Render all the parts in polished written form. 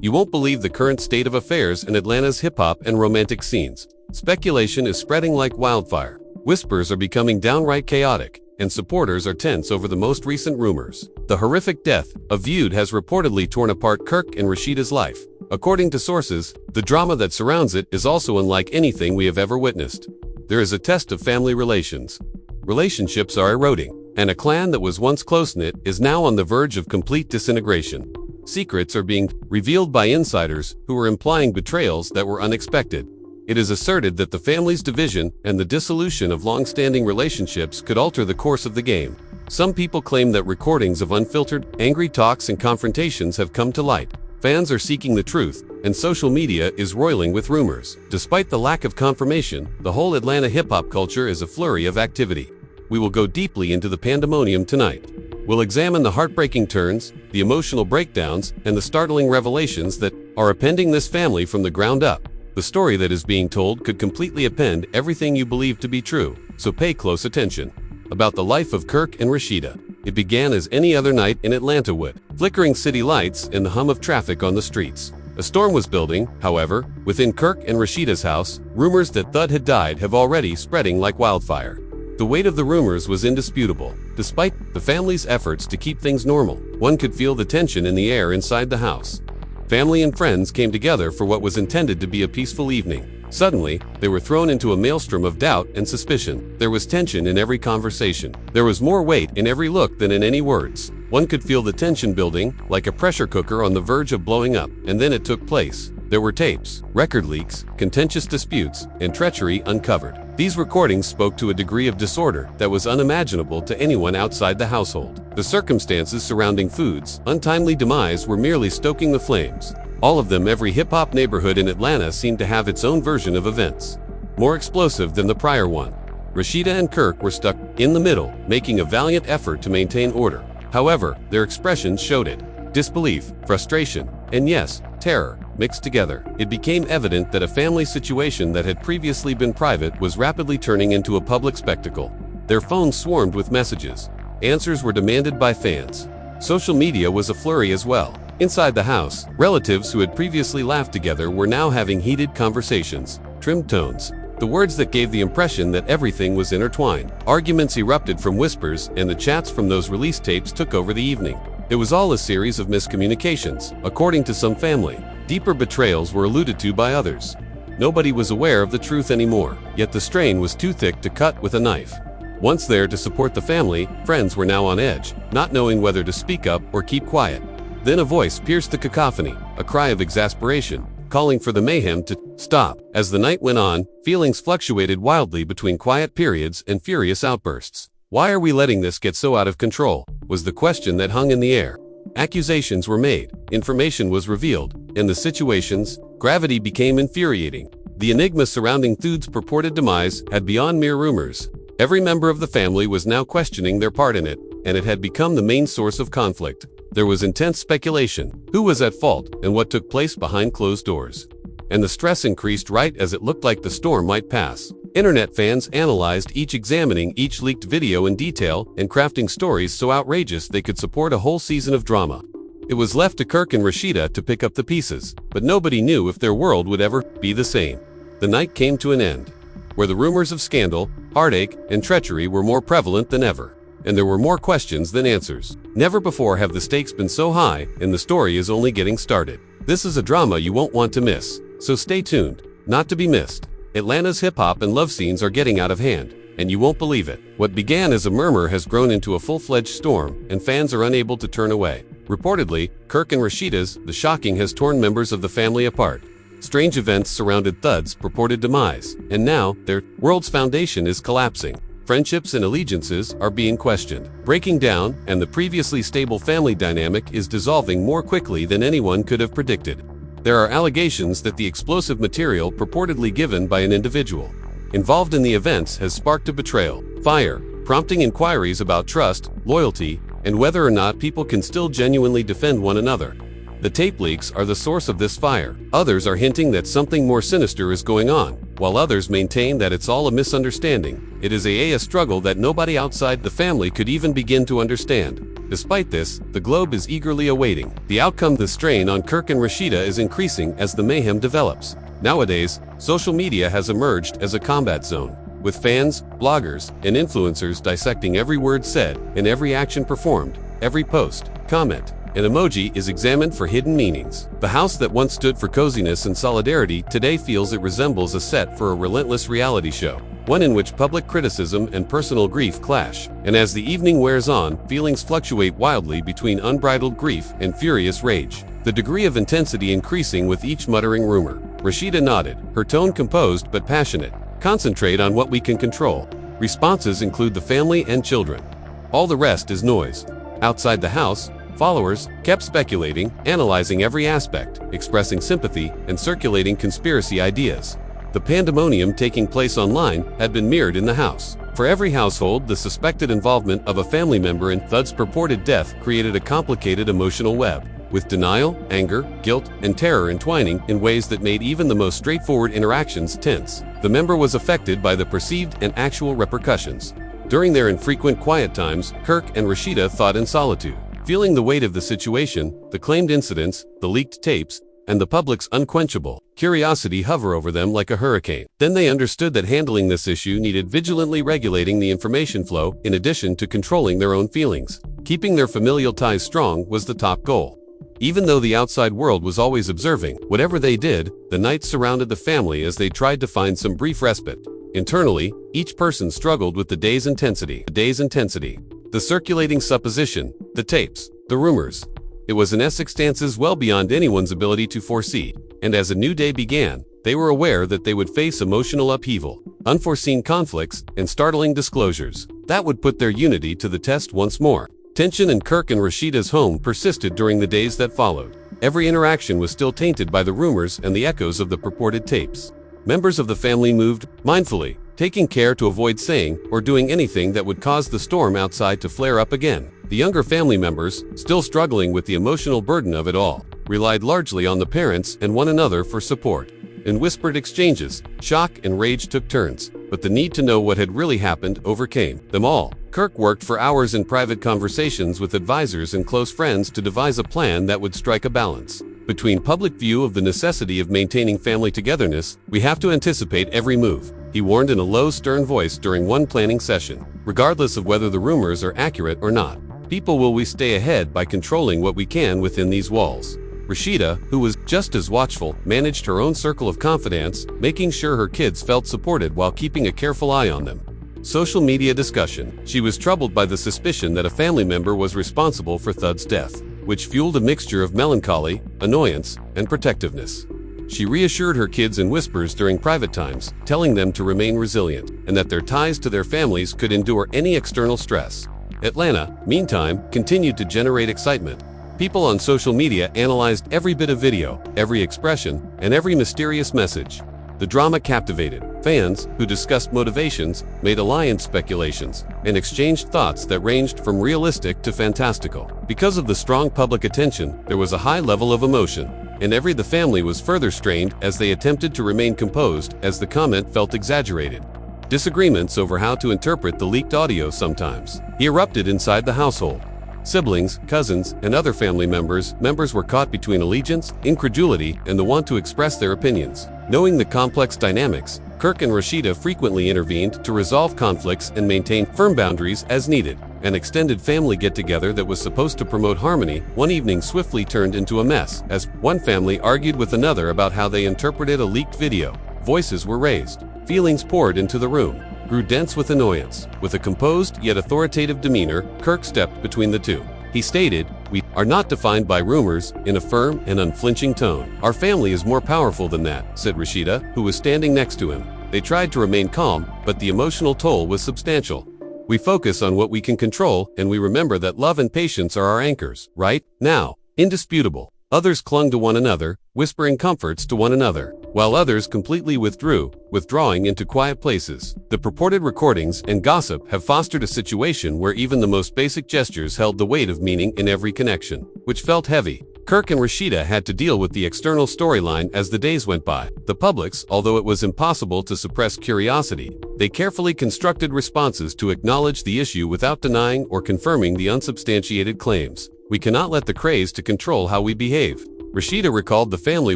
You won't believe the current state of affairs in Atlanta's hip-hop and romantic scenes. Speculation is spreading like wildfire. Whispers are becoming downright chaotic, and supporters are tense over the most recent rumors. The horrific death of Viewed has reportedly torn apart Kirk and Rasheeda's life. According to sources, the drama that surrounds it is also unlike anything we have ever witnessed. There is a test of family relations. Relationships are eroding, and a clan that was once close-knit is now on the verge of complete disintegration. Secrets are being revealed by insiders who are implying betrayals that were unexpected. It is asserted that the family's division and the dissolution of long-standing relationships could alter the course of the game. Some people claim that recordings of unfiltered, angry talks and confrontations have come to light. Fans are seeking the truth, and social media is roiling with rumors. Despite the lack of confirmation, the whole Atlanta hip-hop culture is a flurry of activity. We will go deeply into the pandemonium tonight. We'll examine the heartbreaking turns, the emotional breakdowns, and the startling revelations that are appending this family from the ground up. The story that is being told could completely append everything you believe to be true, so pay close attention. About the life of Kirk and Rasheeda. It began as any other night in Atlanta would. Flickering city lights and the hum of traffic on the streets. A storm was building, however, within Kirk and Rasheeda's house. Rumors that Thud had died have already spreading like wildfire. The weight of the rumors was indisputable. Despite the family's efforts to keep things normal, one could feel the tension in the air inside the house. Family and friends came together for what was intended to be a peaceful evening. Suddenly, they were thrown into a maelstrom of doubt and suspicion. There was tension in every conversation. There was more weight in every look than in any words. One could feel the tension building, like a pressure cooker on the verge of blowing up, and then it took place. There were tapes, record leaks, contentious disputes, and treachery uncovered. These recordings spoke to a degree of disorder that was unimaginable to anyone outside the household. The circumstances surrounding Food's untimely demise were merely stoking the flames. All of them, every hip-hop neighborhood in Atlanta seemed to have its own version of events, more explosive than the prior one. Rasheeda and Kirk were stuck in the middle, making a valiant effort to maintain order. However, their expressions showed it. Disbelief, frustration, and yes, terror, mixed together. It became evident that a family situation that had previously been private was rapidly turning into a public spectacle. Their phones swarmed with messages. Answers were demanded by fans. Social media was a flurry as well. Inside the house, relatives who had previously laughed together were now having heated conversations, trimmed tones. The words that gave the impression that everything was intertwined. Arguments erupted from whispers, and the chats from those release tapes took over the evening. It was all a series of miscommunications, according to some family. Deeper betrayals were alluded to by others. Nobody was aware of the truth anymore, yet the strain was too thick to cut with a knife. Once there to support the family, friends were now on edge, not knowing whether to speak up or keep quiet. Then a voice pierced the cacophony, a cry of exasperation, calling for the mayhem to stop. As the night went on, feelings fluctuated wildly between quiet periods and furious outbursts. Why are we letting this get so out of control? Was the question that hung in the air. Accusations were made, information was revealed, and the situation's gravity became infuriating. The enigma surrounding Thude's purported demise had beyond mere rumors. Every member of the family was now questioning their part in it, and it had become the main source of conflict. There was intense speculation, who was at fault, and what took place behind closed doors. And the stress increased right as it looked like the storm might pass. Internet fans analyzed examining each leaked video in detail, and crafting stories so outrageous they could support a whole season of drama. It was left to Kirk and Rasheeda to pick up the pieces, but nobody knew if their world would ever be the same. The night came to an end, where the rumors of scandal, heartache, and treachery were more prevalent than ever. And there were more questions than answers. Never before have the stakes been so high, and the story is only getting started. This is a drama you won't want to miss, so stay tuned. Not to be missed. Atlanta's hip-hop and love scenes are getting out of hand, and you won't believe it. What began as a murmur has grown into a full-fledged storm, and fans are unable to turn away. Reportedly, Kirk and Rasheeda's The Shocking has torn members of the family apart. Strange events surrounded Thud's purported demise, and now their world's foundation is collapsing. Friendships and allegiances are being questioned, breaking down, and the previously stable family dynamic is dissolving more quickly than anyone could have predicted. There are allegations that the explosive material purportedly given by an individual involved in the events has sparked a betrayal, fire, prompting inquiries about trust, loyalty, and whether or not people can still genuinely defend one another. The tape leaks are the source of this fire. Others are hinting that something more sinister is going on, while others maintain that it's all a misunderstanding. It is a struggle that nobody outside the family could even begin to understand. Despite this, the globe is eagerly awaiting the outcome. The strain on Kirk and Rasheeda is increasing as the mayhem develops. Nowadays, social media has emerged as a combat zone, with fans, bloggers, and influencers dissecting every word said and every action performed. Every post, comment, and emoji is examined for hidden meanings. The house that once stood for coziness and solidarity today feels it resembles a set for a relentless reality show, one in which public criticism and personal grief clash. And as the evening wears on, feelings fluctuate wildly between unbridled grief and furious rage, the degree of intensity increasing with each muttering rumor. Rasheeda nodded, her tone composed but passionate. Concentrate on what we can control. Responses include the family and children. All the rest is noise. Outside the house, followers kept speculating, analyzing every aspect, expressing sympathy, and circulating conspiracy ideas. The pandemonium taking place online had been mirrored in the house. For every household, the suspected involvement of a family member in Thud's purported death created a complicated emotional web, with denial, anger, guilt, and terror entwining in ways that made even the most straightforward interactions tense. The member was affected by the perceived and actual repercussions. During their infrequent quiet times, Kirk and Rasheeda thought in solitude, feeling the weight of the situation, the claimed incidents, the leaked tapes, and the public's unquenchable curiosity hover over them like a hurricane. Then they understood that handling this issue needed vigilantly regulating the information flow in addition to controlling their own feelings. Keeping their familial ties strong was the top goal. Even though the outside world was always observing, whatever they did, the night surrounded the family as they tried to find some brief respite. Internally, each person struggled with the day's intensity. The circulating supposition, the tapes, the rumors. It was in circumstances well beyond anyone's ability to foresee, and as a new day began, they were aware that they would face emotional upheaval, unforeseen conflicts, and startling disclosures that would put their unity to the test once more. Tension in Kirk and Rasheeda's home persisted during the days that followed. Every interaction was still tainted by the rumors and the echoes of the purported tapes. Members of the family moved mindfully, taking care to avoid saying or doing anything that would cause the storm outside to flare up again. The younger family members, still struggling with the emotional burden of it all, relied largely on the parents and one another for support. In whispered exchanges, shock and rage took turns, but the need to know what had really happened overcame them all. Kirk worked for hours in private conversations with advisors and close friends to devise a plan that would strike a balance between public view of the necessity of maintaining family togetherness. We have to anticipate every move, he warned in a low, stern voice during one planning session. Regardless of whether the rumors are accurate or not, people will we stay ahead by controlling what we can within these walls. Rasheeda, who was just as watchful, managed her own circle of confidence, making sure her kids felt supported while keeping a careful eye on them. Social media discussion. She was troubled by the suspicion that a family member was responsible for Thud's death, which fueled a mixture of melancholy, annoyance, and protectiveness. She reassured her kids in whispers during private times, telling them to remain resilient and that their ties to their families could endure any external stress. Atlanta, meantime, continued to generate excitement. People on social media analyzed every bit of video, every expression, and every mysterious message. The drama captivated fans, who discussed motivations, made alliance speculations, and exchanged thoughts that ranged from realistic to fantastical. Because of the strong public attention, there was a high level of emotion, and the family was further strained as they attempted to remain composed as the comment felt exaggerated. Disagreements over how to interpret the leaked audio sometimes erupted inside the household. Siblings, cousins, and other family members were caught between allegiance, incredulity, and the want to express their opinions. Knowing the complex dynamics, Kirk and Rasheeda frequently intervened to resolve conflicts and maintain firm boundaries as needed. An extended family get-together that was supposed to promote harmony one evening swiftly turned into a mess, as one family argued with another about how they interpreted a leaked video. Voices were raised. Feelings poured into the room, grew dense with annoyance. With a composed yet authoritative demeanor, Kirk stepped between the two. He stated, "We are not defined by rumors," in a firm and unflinching tone. "Our family is more powerful than that," said Rasheeda, who was standing next to him. They tried to remain calm, but the emotional toll was substantial. "We focus on what we can control, and we remember that love and patience are our anchors, right now, indisputable." Others clung to one another, whispering comforts to one another, while others completely withdrawing into quiet places. The purported recordings and gossip have fostered a situation where even the most basic gestures held the weight of meaning in every connection, which felt heavy. Kirk and Rasheeda had to deal with the external storyline as the days went by. The public's, although it was impossible to suppress curiosity, they carefully constructed responses to acknowledge the issue without denying or confirming the unsubstantiated claims. We cannot let the craze to control how we behave. Rasheeda recalled the family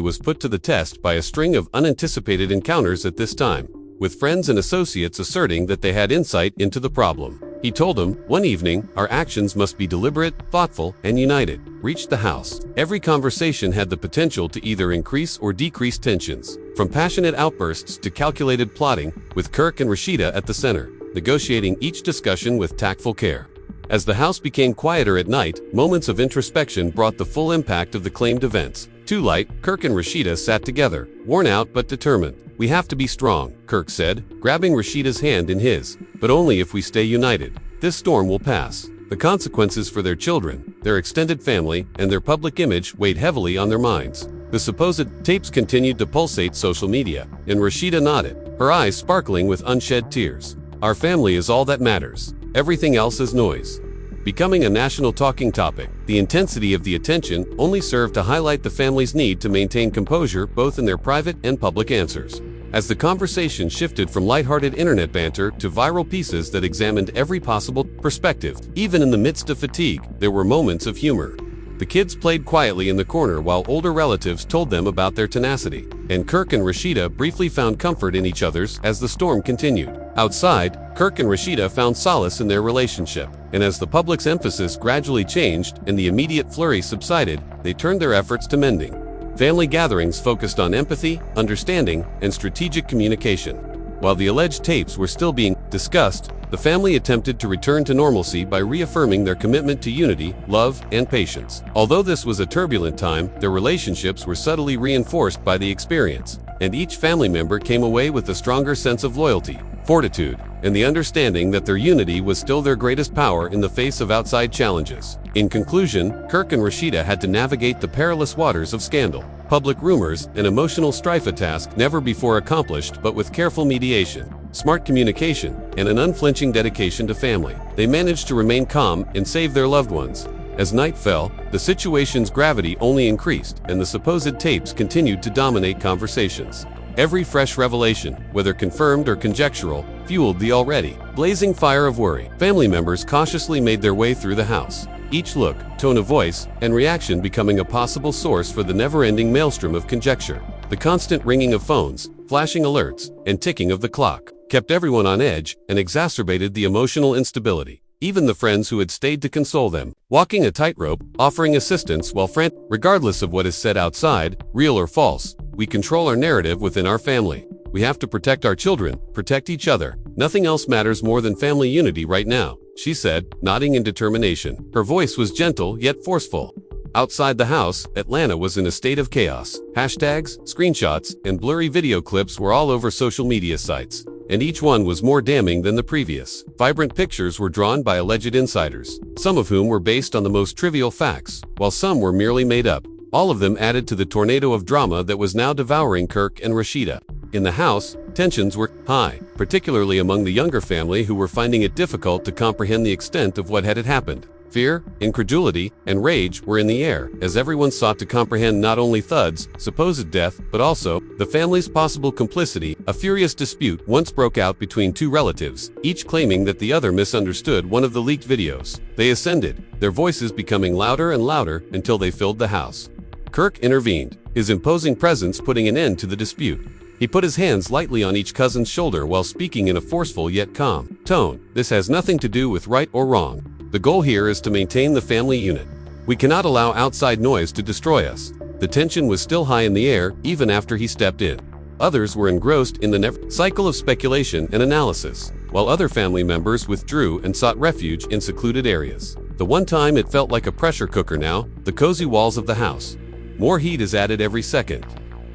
was put to the test by a string of unanticipated encounters at this time, with friends and associates asserting that they had insight into the problem. He told them, "One evening, our actions must be deliberate, thoughtful, and united." Reached the house. Every conversation had the potential to either increase or decrease tensions, from passionate outbursts to calculated plotting, with Kirk and Rasheeda at the center, negotiating each discussion with tactful care. As the house became quieter at night, moments of introspection brought the full impact of the claimed events. Too late, Kirk and Rasheeda sat together, worn out but determined. "We have to be strong," Kirk said, grabbing Rasheeda's hand in his. "But only if we stay united. This storm will pass." The consequences for their children, their extended family, and their public image weighed heavily on their minds. The supposed tapes continued to pulsate social media, and Rasheeda nodded, her eyes sparkling with unshed tears. "Our family is all that matters. Everything else is noise." Becoming a national talking topic, the intensity of the attention only served to highlight the family's need to maintain composure both in their private and public answers. As the conversation shifted from lighthearted internet banter to viral pieces that examined every possible perspective, even in the midst of fatigue, there were moments of humor. The kids played quietly in the corner while older relatives told them about their tenacity, and Kirk and Rasheeda briefly found comfort in each other's as the storm continued. Outside, Kirk and Rasheeda found solace in their relationship, and as the public's emphasis gradually changed and the immediate flurry subsided, they turned their efforts to mending. Family gatherings focused on empathy, understanding, and strategic communication. While the alleged tapes were still being discussed, the family attempted to return to normalcy by reaffirming their commitment to unity, love, and patience. Although this was a turbulent time, their relationships were subtly reinforced by the experience, and each family member came away with a stronger sense of loyalty, fortitude, and the understanding that their unity was still their greatest power in the face of outside challenges. In conclusion, Kirk and Rasheeda had to navigate the perilous waters of scandal, public rumors, and emotional strife, a task never before accomplished, but with careful mediation, smart communication, and an unflinching dedication to family, they managed to remain calm and save their loved ones. As night fell, the situation's gravity only increased, and the supposed tapes continued to dominate conversations. Every fresh revelation, whether confirmed or conjectural, fueled the already blazing fire of worry. Family members cautiously made their way through the house, each look, tone of voice, and reaction becoming a possible source for the never-ending maelstrom of conjecture. The constant ringing of phones, flashing alerts, and ticking of the clock kept everyone on edge and exacerbated the emotional instability. Even the friends who had stayed to console them, walking a tightrope, offering assistance while regardless of what is said outside, real or false, we control our narrative within our family. We have to protect our children, protect each other. Nothing else matters more than family unity right now, she said, nodding in determination. Her voice was gentle yet forceful. Outside the house, Atlanta was in a state of chaos. Hashtags, screenshots, and blurry video clips were all over social media sites, and each one was more damning than the previous. Vibrant pictures were drawn by alleged insiders, some of whom were based on the most trivial facts, while some were merely made up. All of them added to the tornado of drama that was now devouring Kirk and Rasheeda. In the house, tensions were high, particularly among the younger family who were finding it difficult to comprehend the extent of what had happened. Fear, incredulity, and rage were in the air as everyone sought to comprehend not only Thud's supposed death, but also the family's possible complicity. A furious dispute once broke out between two relatives, each claiming that the other misunderstood one of the leaked videos. They ascended, their voices becoming louder and louder until they filled the house. Kirk intervened, his imposing presence putting an end to the dispute. He put his hands lightly on each cousin's shoulder while speaking in a forceful yet calm tone. "This has nothing to do with right or wrong. The goal here is to maintain the family unit. We cannot allow outside noise to destroy us." The tension was still high in the air even after he stepped in. Others were engrossed in the cycle of speculation and analysis, while other family members withdrew and sought refuge in secluded areas. The one time it felt like a pressure cooker, now the cozy walls of the house. More heat is added every second.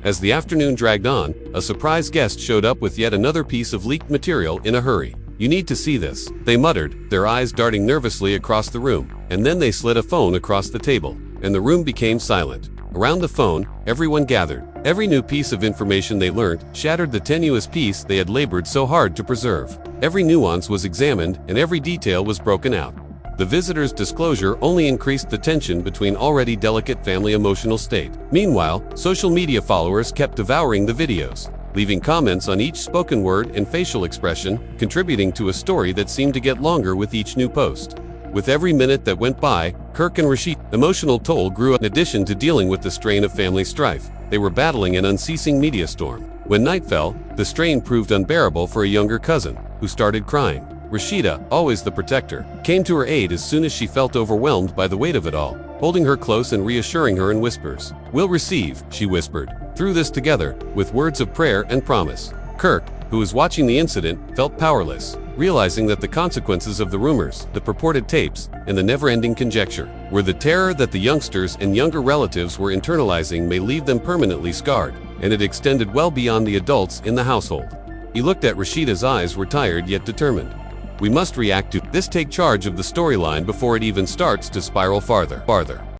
As the afternoon dragged on, a surprise guest showed up with yet another piece of leaked material in a hurry. "You need to see this," they muttered, their eyes darting nervously across the room, and then they slid a phone across the table, and the room became silent. Around the phone, everyone gathered. Every new piece of information they learned shattered the tenuous peace they had labored so hard to preserve. Every nuance was examined, and every detail was broken out. The visitor's disclosure only increased the tension between already delicate family emotional state. Meanwhile, social media followers kept devouring the videos, leaving comments on each spoken word and facial expression, contributing to a story that seemed to get longer with each new post. With every minute that went by, Kirk and Rasheeda's emotional toll grew. In addition to dealing with the strain of family strife, they were battling an unceasing media storm. When night fell, the strain proved unbearable for a younger cousin, who started crying. Rasheeda, always the protector, came to her aid as soon as she felt overwhelmed by the weight of it all, holding her close and reassuring her in whispers. "We'll receive," she whispered, "through this together," with words of prayer and promise. Kirk, who was watching the incident, felt powerless, realizing that the consequences of the rumors, the purported tapes, and the never-ending conjecture were the terror that the youngsters and younger relatives were internalizing may leave them permanently scarred, and it extended well beyond the adults in the household. He looked at Rasheeda's eyes were tired yet determined. "We must react to this, take charge of the storyline before it even starts to spiral farther."